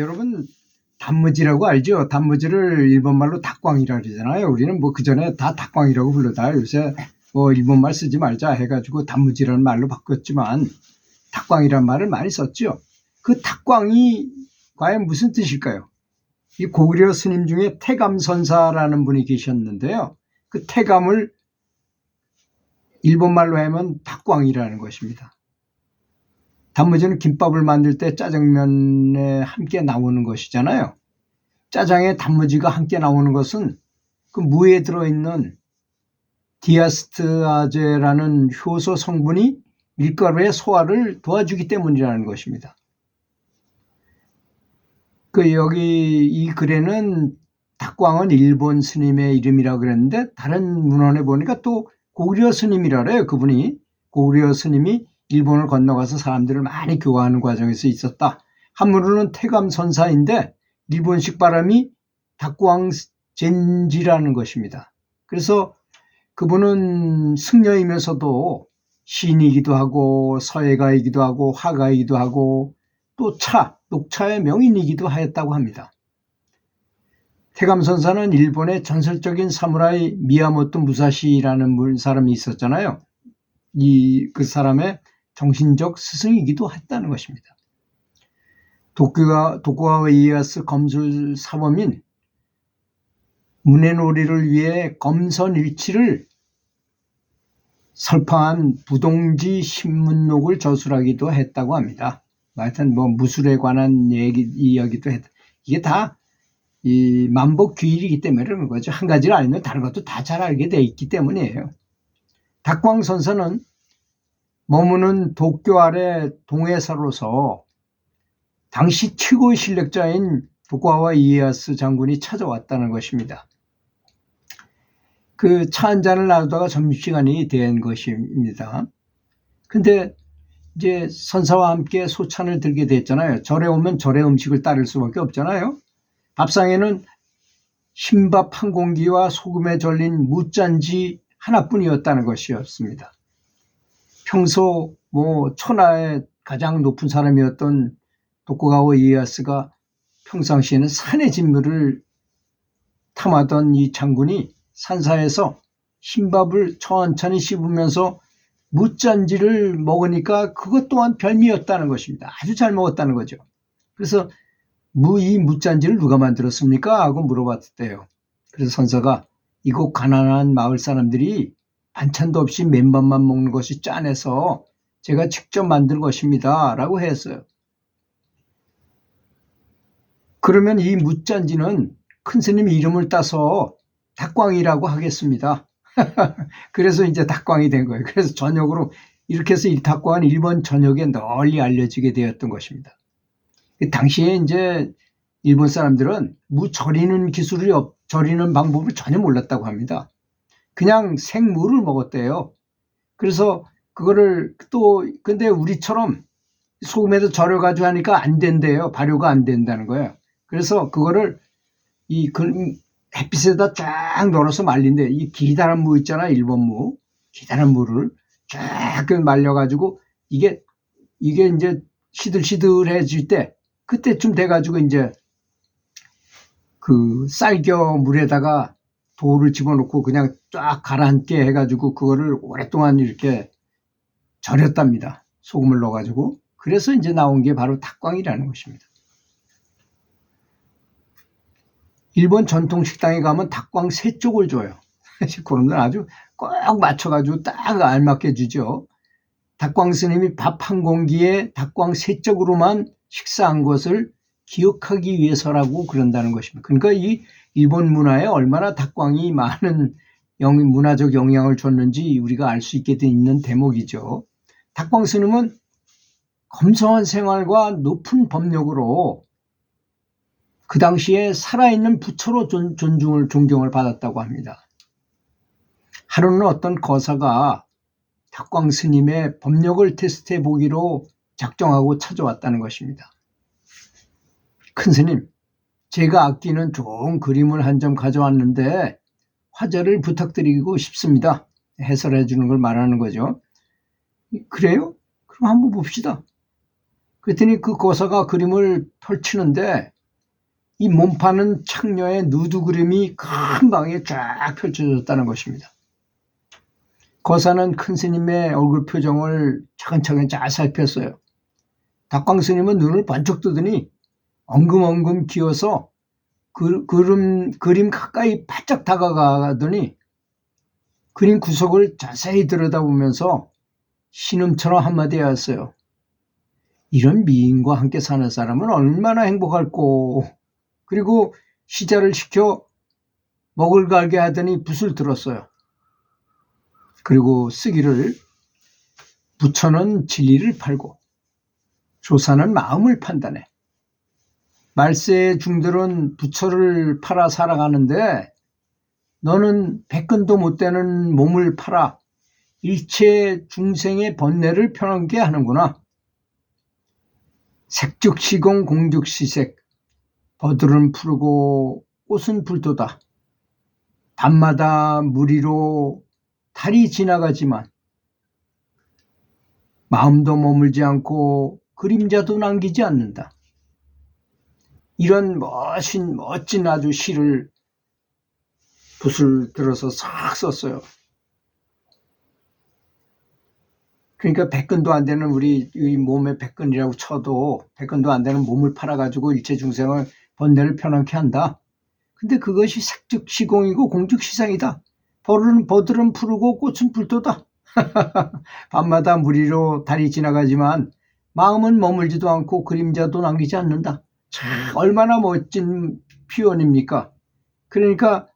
여러분 단무지라고 알죠? 단무지를 일본말로 닭광이라 그러잖아요. 우리는 뭐 그전에 다 닭광이라고 불러다 요새 뭐 일본말 쓰지 말자 해가지고 단무지라는 말로 바꿨지만 닭광이라는 말을 많이 썼죠. 그 닭광이 과연 무슨 뜻일까요? 이 고구려 스님 중에 태감선사라는 분이 계셨는데요. 그 태감을 일본말로 하면 닭광이라는 것입니다. 단무지는 김밥을 만들 때 짜장면에 함께 나오는 것이잖아요. 짜장에 단무지가 함께 나오는 것은 그 무에 들어있는 디아스타제라는 효소 성분이 밀가루의 소화를 도와주기 때문이라는 것입니다. 여기 이 글에는 닭광은 일본 스님의 이름이라고 그랬는데 다른 문헌에 보니까 또 고구려 스님이라 그래요. 그분이 고구려 스님이 일본을 건너가서 사람들을 많이 교화하는 과정에서 있었다. 한문으로는 태감선사인데 일본식 발음이 닭광젠지라는 것입니다. 그래서 그분은 승려이면서도 시인이기도 하고 서예가이기도 하고 화가이기도 하고 또 녹차의 명인이기도 하였다고 합니다. 태감선사는 일본의 전설적인 사무라이 미야모토 무사시라는 사람이 있었잖아요. 그 사람의 정신적 스승이기도 했다는 것입니다. 도쿠가와 이에야스 검술 사범인 문해놀이를 위해 검선일치를 설파한 부동지 신문록을 저술하기도 했다고 합니다. 하여튼 뭐 무술에 관한 이야기도 했다. 이게 다 이 만복귀일이기 때문에 그런 거죠. 한 가지를 알면 다른 것도 다 잘 알게 돼 있기 때문이에요. 닭광선사는 머무는 도쿄 아래 동해사로서 당시 최고의 실력자인 도쿠가와 이에야스 장군이 찾아왔다는 것입니다. 그 차 한 잔을 나누다가 점심시간이 된 것입니다. 근데 이제 선사와 함께 소찬을 들게 됐잖아요. 절에 오면 절의 음식을 따를 수밖에 없잖아요. 밥상에는 흰밥 한 공기와 소금에 절린 무짠지 하나뿐이었다는 것이었습니다. 평소 천하의 가장 높은 사람이었던 도쿠가와 이에야스가 평상시에는 산의 진물을 탐하던 이 장군이 산사에서 흰밥을 천천히 씹으면서 무짠지를 먹으니까 그것 또한 별미였다는 것입니다. 아주 잘 먹었다는 거죠. 그래서 이 무짠지를 누가 만들었습니까? 하고 물어봤대요. 그래서 선사가 이곳 가난한 마을 사람들이 반찬도 없이 맨밥만 먹는 것이 짠해서 제가 직접 만든 것입니다. 라고 했어요. 그러면 이 무짠지는 큰 스님 이름을 따서 닭광이라고 하겠습니다. 그래서 이제 닭광이 된 거예요. 그래서 전역으로 이렇게 해서 이 닭광은 일본 전역에 널리 알려지게 되었던 것입니다. 당시에 이제 일본 사람들은 무 절이는 절이는 방법을 전혀 몰랐다고 합니다. 그냥 생무를 먹었대요. 그래서 그거를 근데 우리처럼 소금에도 절여가지고 하니까 안 된대요. 발효가 안 된다는 거예요. 그래서 그거를 햇빛에다 쫙 널어서 말린대. 이 기다란 무 있잖아, 일본 무. 기다란 무를 쫙 말려가지고 이게 이제 시들시들해질 때 그때쯤 돼가지고 이제 그 쌀겨 물에다가 돌을 집어넣고 그냥 쫙 가라앉게 해가지고 그거를 오랫동안 이렇게 절였답니다. 소금을 넣어가지고. 그래서 이제 나온 게 바로 닭광이라는 것입니다. 일본 전통 식당에 가면 닭광 3쪽을 줘요. 그런 건 아주 꼭 맞춰가지고 딱 알맞게 주죠. 닭광 스님이 밥 한 공기에 닭광 3쪽으로만 식사한 것을 기억하기 위해서라고 그런다는 것입니다. 그러니까 이 일본 문화에 얼마나 닭광이 많은 문화적 영향을 줬는지 우리가 알 수 있게 있는 대목이죠. 닭광 스님은 검소한 생활과 높은 법력으로 그 당시에 살아있는 부처로 존경을 받았다고 합니다. 하루는 어떤 거사가 닭광 스님의 법력을 테스트해 보기로 작정하고 찾아왔다는 것입니다. 큰 스님, 제가 아끼는 좋은 그림을 한 점 가져왔는데 화제를 부탁드리고 싶습니다. 해설해 주는 걸 말하는 거죠. 그래요? 그럼 한번 봅시다. 그랬더니 그 거사가 그림을 펼치는데 이 몸파는 창녀의 누드 그림이 큰 방에 쫙 펼쳐졌다는 것입니다. 거사는 큰 스님의 얼굴 표정을 차근차근 잘 살폈어요. 닥광 스님은 눈을 번쩍 뜨더니 엉금엉금 기어서 그림 가까이 바짝 다가가더니 그림 구석을 자세히 들여다보면서 신음처럼 한마디 하였어요. 이런 미인과 함께 사는 사람은 얼마나 행복할꼬. 그리고 시자를 시켜 먹을 갈게 하더니 붓을 들었어요. 그리고 쓰기를 부처는 진리를 팔고 조사는 마음을 판단해. 말세의 중들은 부처를 팔아 살아가는데 너는 백근도 못 되는 몸을 팔아 일체 중생의 번뇌를 편하게 하는구나. 색즉시공 공즉시색 버들은 푸르고 꽃은 불도다. 밤마다 무리로 달이 지나가지만 마음도 머물지 않고 그림자도 남기지 않는다. 이런 멋진 아주 시를 붓을 들어서 싹 썼어요. 그러니까 백근도 안 되는 우리 몸의 백근이라고 쳐도 백근도 안 되는 몸을 팔아가지고 일체 중생을 번뇌를 편안케 한다. 근데 그것이 색즉시공이고 공즉시상이다. 버들은 푸르고 꽃은 불도다. 밤마다 무리로 달이 지나가지만 마음은 머물지도 않고 그림자도 남기지 않는다. 참 얼마나 멋진 표현입니까? 그러니까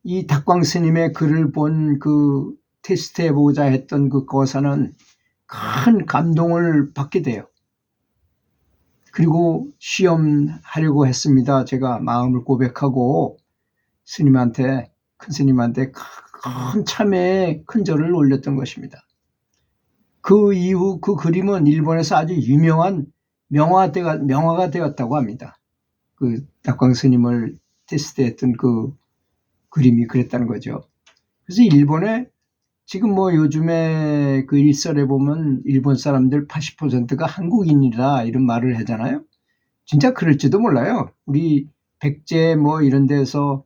이 닥광 스님의 글을 본 그 테스트해보자 했던 그 거사는 큰 감동을 받게 돼요. 그리고 시험하려고 했습니다. 제가 마음을 고백하고 스님한테, 큰 스님한테 큰 참회의 큰 절을 올렸던 것입니다. 그 이후 그 그림은 일본에서 아주 유명한 명화가 되었다고 합니다. 그 닥광 스님을 테스트했던 그 그림이 그랬다는 거죠. 그래서 일본에 지금 뭐 요즘에 그 일설에 보면 일본 사람들 80%가 한국인이라 이런 말을 하잖아요. 진짜 그럴지도 몰라요. 우리 백제 뭐 이런 데서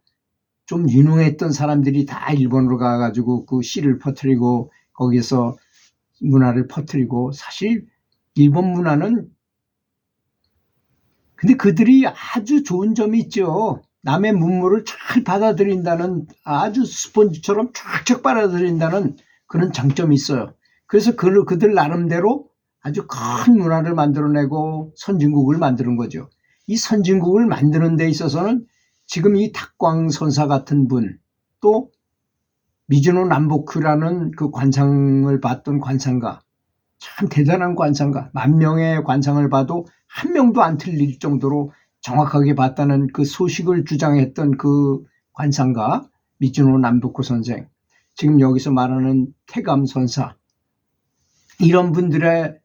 좀 유능했던 사람들이 다 일본으로 가가지고 그 씨를 퍼뜨리고 거기서 문화를 퍼뜨리고 사실 일본 문화는 근데 그들이 아주 좋은 점이 있죠. 남의 문물을 잘 받아들인다는 아주 스펀지처럼 쫙쫙 빨아들인다는 그런 장점이 있어요. 그래서 그들 나름대로 아주 큰 문화를 만들어내고 선진국을 만드는 거죠. 이 선진국을 만드는 데 있어서는 지금 이 닥광 선사 같은 분, 또 미즈노 남보크라는 그 관상을 봤던 관상가, 참 대단한 관상가, 10,000명의 관상을 봐도 한 명도 안 틀릴 정도로 정확하게 봤다는 그 소식을 주장했던 그 관상가 미즈노 남보크 선생, 지금 여기서 말하는 태감 선사, 이런 분들의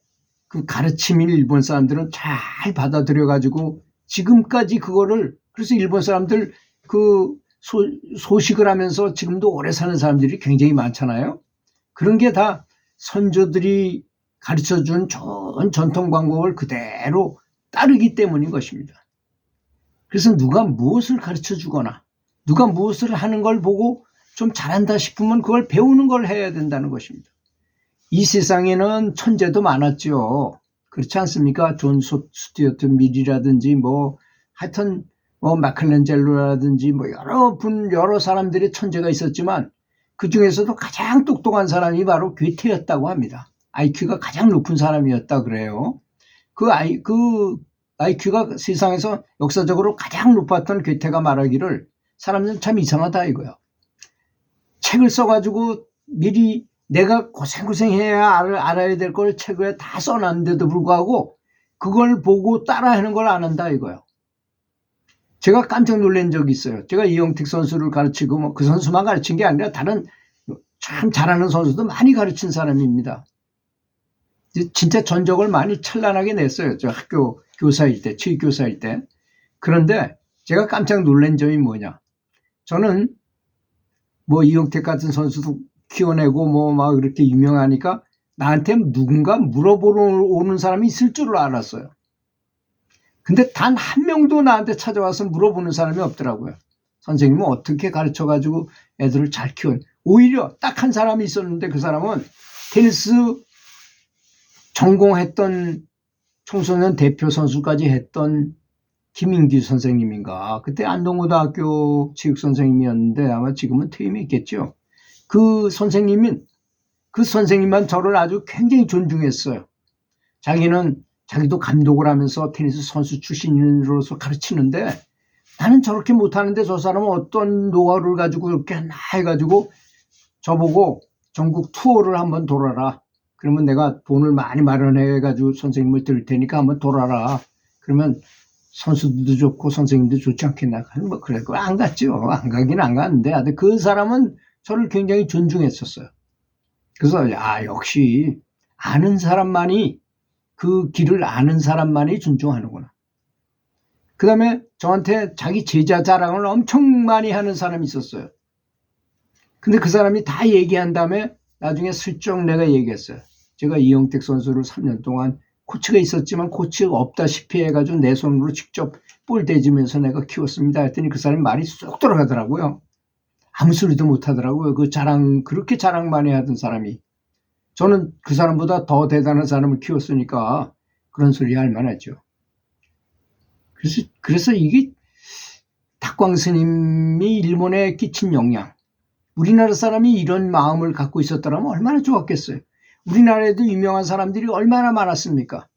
그 가르침을 일본 사람들은 잘 받아들여 가지고 지금까지 그거를, 그래서 일본 사람들 그 소식을 하면서 지금도 오래 사는 사람들이 굉장히 많잖아요. 그런 게 다 선조들이 가르쳐준 좋은 전통 방법을 그대로 따르기 때문인 것입니다. 그래서 누가 무엇을 가르쳐 주거나 누가 무엇을 하는 걸 보고 좀 잘한다 싶으면 그걸 배우는 걸 해야 된다는 것입니다. 이 세상에는 천재도 많았죠. 그렇지 않습니까? 존 스튜어트 밀이라든지 뭐 하여튼 뭐 마켈란젤로라든지 뭐 여러 사람들의 천재가 있었지만 그 중에서도 가장 똑똑한 사람이 바로 괴테였다고 합니다. IQ가 가장 높은 사람이었다 그래요. 그 IQ가 세상에서 역사적으로 가장 높았던 괴테가 말하기를 사람들은 참 이상하다 이거야. 책을 써가지고 미리 내가 고생해야 알아야 될 걸 책에 다 써놨는데도 불구하고 그걸 보고 따라하는 걸 안 한다 이거예요. 제가 깜짝 놀란 적이 있어요. 제가 이영택 선수를 가르치고 뭐 그 선수만 가르친 게 아니라 다른 참 잘하는 선수도 많이 가르친 사람입니다. 진짜 전적을 많이 찬란하게 냈어요. 저 학교 교사일 때, 체육교사일 때. 그런데 제가 깜짝 놀란 점이 뭐냐. 저는 뭐 이영택 같은 선수도 키워내고 뭐 막 그렇게 유명하니까 나한테 누군가 물어보러 오는 사람이 있을 줄 알았어요. 근데 단 한 명도 나한테 찾아와서 물어보는 사람이 없더라고요. 선생님은 어떻게 가르쳐가지고 애들을 잘 키운. 오히려 딱 한 사람이 있었는데 그 사람은 테니스 전공했던 청소년 대표 선수까지 했던 김인규 선생님인가. 그때 안동고등학교 체육 선생님이었는데 아마 지금은 퇴임했겠죠. 그 선생님만 저를 아주 굉장히 존중했어요. 자기도 감독을 하면서 테니스 선수 출신으로서 가르치는데 나는 저렇게 못하는데 저 사람은 어떤 노하우를 가지고 이렇게 하나 해가지고 저보고 전국 투어를 한번 돌아라. 그러면 내가 돈을 많이 마련해가지고 선생님을 들 테니까 한번 돌아라. 그러면 선수들도 좋고 선생님도 좋지 않겠나. 뭐 그래, 안 갔죠. 안 가긴 안 갔는데 그 사람은 저를 굉장히 존중했었어요. 그래서 역시 아는 사람만이 그 길을 아는 사람만이 존중하는구나. 그 다음에 저한테 자기 제자 자랑을 엄청 많이 하는 사람이 있었어요. 근데 그 사람이 다 얘기한 다음에 나중에 슬쩍 내가 얘기했어요. 제가 이영택 선수를 3년 동안 코치가 있었지만 코치가 없다시피 해가지고 내 손으로 직접 볼 대주면서 내가 키웠습니다. 했더니 그 사람이 말이 쏙 들어가더라고요. 아무 소리도 못 하더라고요. 그렇게 자랑 많이 하던 사람이. 저는 그 사람보다 더 대단한 사람을 키웠으니까 그런 소리 할 만하죠. 그래서 이게 탁광 스님이 일본에 끼친 영향. 우리나라 사람이 이런 마음을 갖고 있었더라면 얼마나 좋았겠어요. 우리나라에도 유명한 사람들이 얼마나 많았습니까?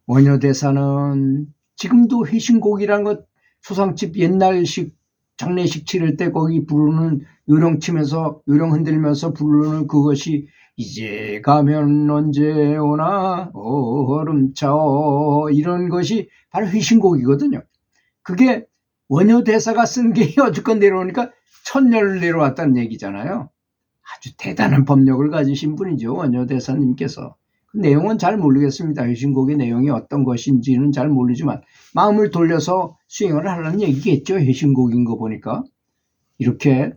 원효대사는 지금도 회신곡이라는 것, 소상집 옛날식 장례식 치를 때 거기 부르는 요령 치면서 요령 흔들면서 부르는 그것이 이제 가면 언제 오나 얼음차오 이런 것이 바로 회신곡이거든요. 그게 원효대사가 쓴 게 어쨌건 내려오니까 천년을 내려왔다는 얘기잖아요. 아주 대단한 법력을 가지신 분이죠. 원효대사님께서. 그 내용은 잘 모르겠습니다. 회신곡의 내용이 어떤 것인지는 잘 모르지만 마음을 돌려서 수행을 하라는 얘기겠죠. 회신곡인 거 보니까. 이렇게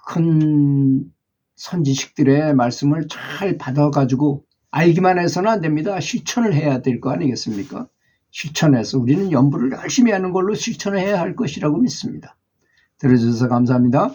큰 선지식들의 말씀을 잘 받아가지고 알기만 해서는 안 됩니다. 실천을 해야 될 거 아니겠습니까? 실천해서 우리는 연부를 열심히 하는 걸로 실천을 해야 할 것이라고 믿습니다. 들어주셔서 감사합니다.